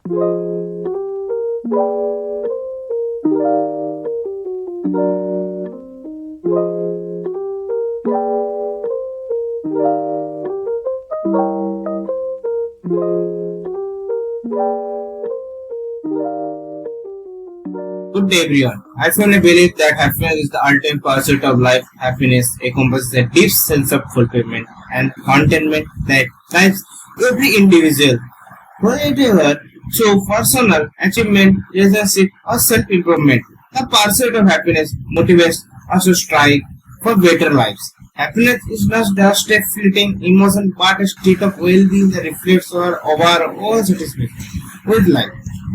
Good day, everyone. I firmly believe that happiness is the ultimate pursuit of life. Happiness encompasses a deep sense of fulfillment and contentment that drives every individual, whether through personal achievement, relationship, or self-improvement. The pursuit of happiness motivates us to strive for better lives. Happiness is not just a fleeting emotion, but a state of well-being that reflects our overall satisfaction with life.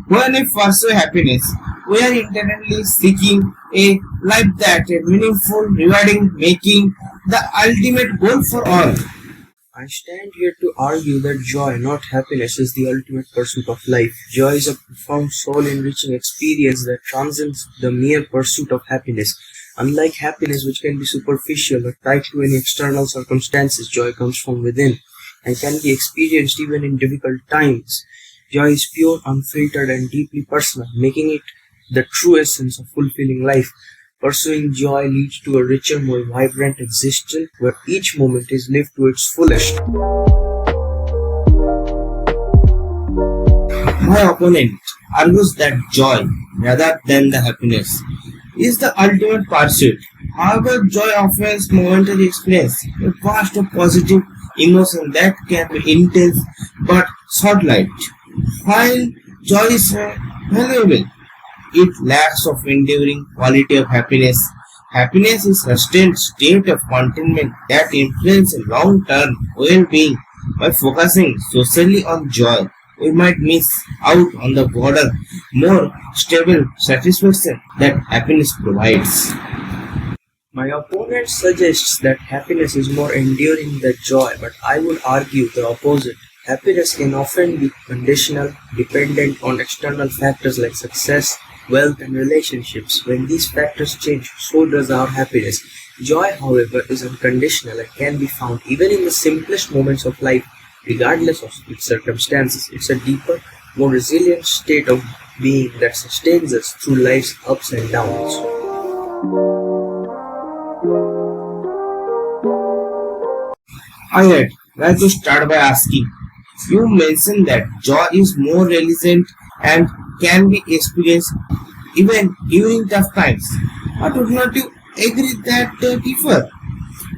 When we pursue happiness, we are internally seeking a life that is meaningful, rewarding, making the ultimate goal for all. I stand here to argue that joy, not happiness, is the ultimate pursuit of life. Joy is a profound, soul-enriching experience that transcends the mere pursuit of happiness. Unlike happiness, which can be superficial or tied to any external circumstances, joy comes from within and can be experienced even in difficult times. Joy is pure, unfiltered, and deeply personal, making it the true essence of fulfilling life. Pursuing joy leads to a richer, more vibrant existence where each moment is lived to its fullest. My opponent argues that joy, rather than the happiness, is the ultimate pursuit. However, joy offers momentary experience, a burst of positive emotion that can be intense but short-lived. While joy is valuable, it lacks of enduring quality of happiness. Happiness is a sustained state of contentment that influences long-term well-being. By focusing solely on joy, we might miss out on the broader, more stable satisfaction that happiness provides. My opponent suggests that happiness is more enduring than joy, but I would argue the opposite. Happiness can often be conditional, dependent on external factors like success, wealth, and relationships. When these factors change, so does our happiness. Joy, however, is unconditional and can be found even in the simplest moments of life, regardless of its circumstances. It's a deeper, more resilient state of being that sustains us through life's ups and downs. I'd like to start by asking, you mentioned that joy is more resilient and can be experienced even during tough times. But would not you agree that differ?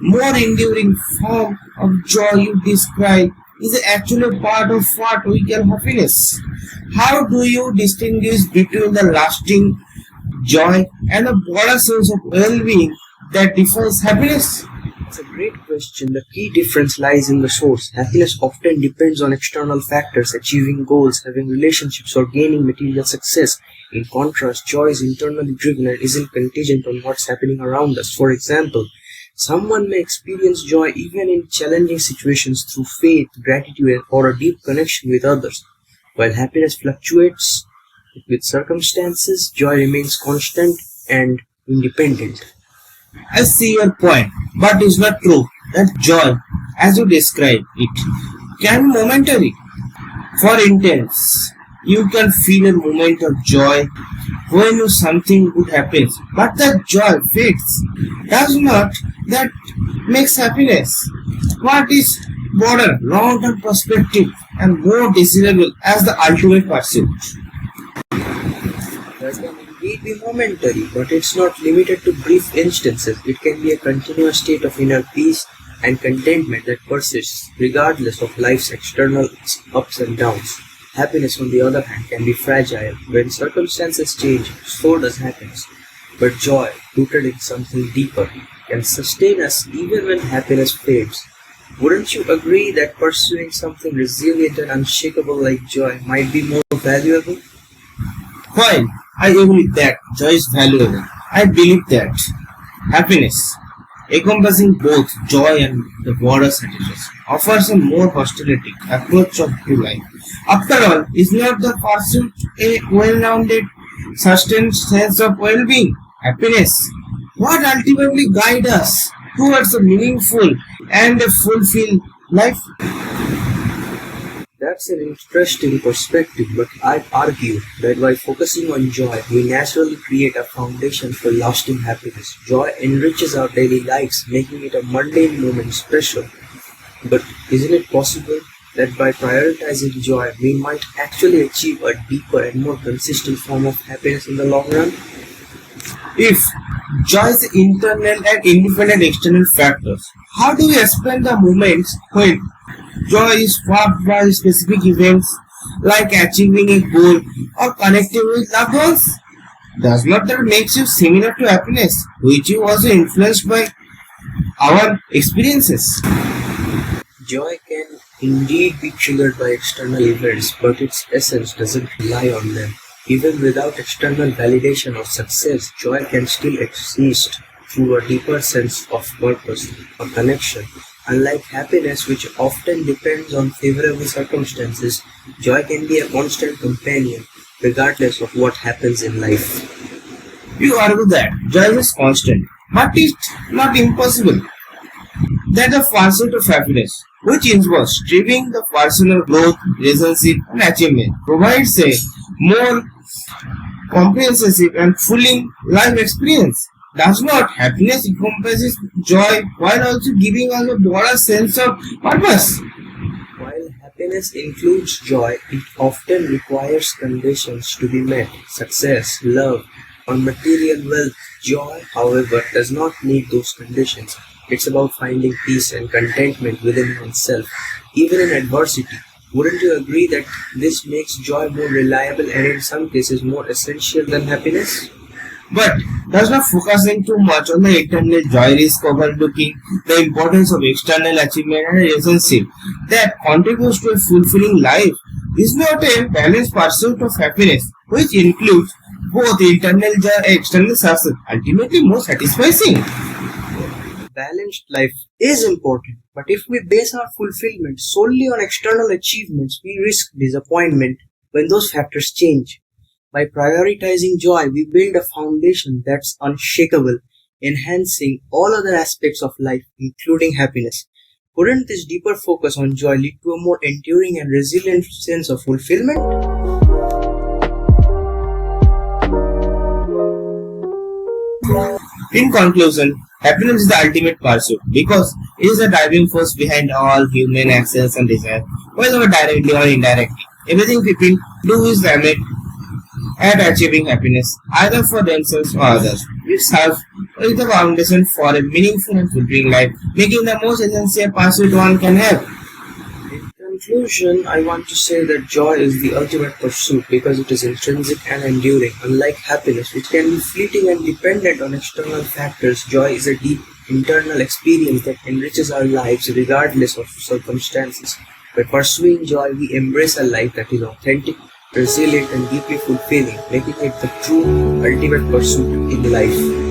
More enduring form of joy you describe is actually part of what we call happiness. How do you distinguish between the lasting joy and a broader sense of well-being that defines happiness? It's a great question. The key difference lies in the source. Happiness often depends on external factors, achieving goals, having relationships, or gaining material success. In contrast, joy is internally driven and isn't contingent on what's happening around us. For example, someone may experience joy even in challenging situations through faith, gratitude, or a deep connection with others. While happiness fluctuates with circumstances, joy remains constant and independent. I see your point, but it's not true that joy, as you describe it, can be momentary. For instance, you can feel a moment of joy when something good happens, but that joy fades. Does not that makes happiness? What is broader, long-term perspective and more desirable as the ultimate pursuit? That can indeed be momentary, but it's not limited to brief instances. It can be a continuous state of inner peace and contentment that persists regardless of life's external ups and downs. Happiness, on the other hand, can be fragile. When circumstances change, so does happiness. But joy, rooted in something deeper, can sustain us even when happiness fades. Wouldn't you agree that pursuing something resilient and unshakable like joy might be more valuable? While I agree that joy is valuable, I believe that happiness, encompassing both joy and the broader satisfaction, offers a more holistic approach to life. After all, is not the pursuit a well-rounded, sustained sense of well-being, happiness, what ultimately guides us towards a meaningful and a fulfilled life? That's an interesting perspective, but I'd argue that by focusing on joy, we naturally create a foundation for lasting happiness. Joy enriches our daily lives, making it a mundane moment special. But isn't it possible that by prioritizing joy, we might actually achieve a deeper and more consistent form of happiness in the long run? If joy is internal and independent external factors, how do we explain the moments when joy is sparked by specific events like achieving a goal or connecting with loved ones? Does not that makes you similar to happiness, which is also influenced by our experiences? Joy can indeed be triggered by external events, but its essence doesn't rely on them. Even without external validation or success, joy can still exist through a deeper sense of purpose or connection. Unlike happiness, which often depends on favorable circumstances, joy can be a constant companion, regardless of what happens in life. You argue that joy is constant, but it's not impossible. That the pursuit of happiness, which involves striving the personal growth, relationship, and achievement, provides a more comprehensive and fulfilling life experience. Does not happiness encompasses joy while also giving us a broader sense of purpose? While happiness includes joy, it often requires conditions to be met: success, love, or material wealth. Joy, however, does not need those conditions. It's about finding peace and contentment within oneself, even in adversity. Wouldn't you agree that this makes joy more reliable and in some cases more essential than happiness? But does not focusing too much on the internal joy risk overlooking the importance of external achievement and relationship that contributes to a fulfilling life? Is not a balanced pursuit of happiness, which includes both internal joy and external success, ultimately more satisfying? Balanced life is important, but if we base our fulfillment solely on external achievements, we risk disappointment when those factors change. By prioritizing joy, we build a foundation that's unshakable, enhancing all other aspects of life, including happiness. Couldn't this deeper focus on joy lead to a more enduring and resilient sense of fulfillment? In conclusion, happiness is the ultimate pursuit because it is the driving force behind all human actions and desires, whether directly or indirectly. Everything people do is aimed at achieving happiness, either for themselves or others. It serves as the foundation for a meaningful and fulfilling life, making the most essential pursuit one can have. In conclusion, I want to say that joy is the ultimate pursuit because it is intrinsic and enduring. Unlike happiness, which can be fleeting and dependent on external factors, joy is a deep internal experience that enriches our lives regardless of circumstances. By pursuing joy, we embrace a life that is authentic, resilient, and deeply fulfilling, making it the true ultimate pursuit in life.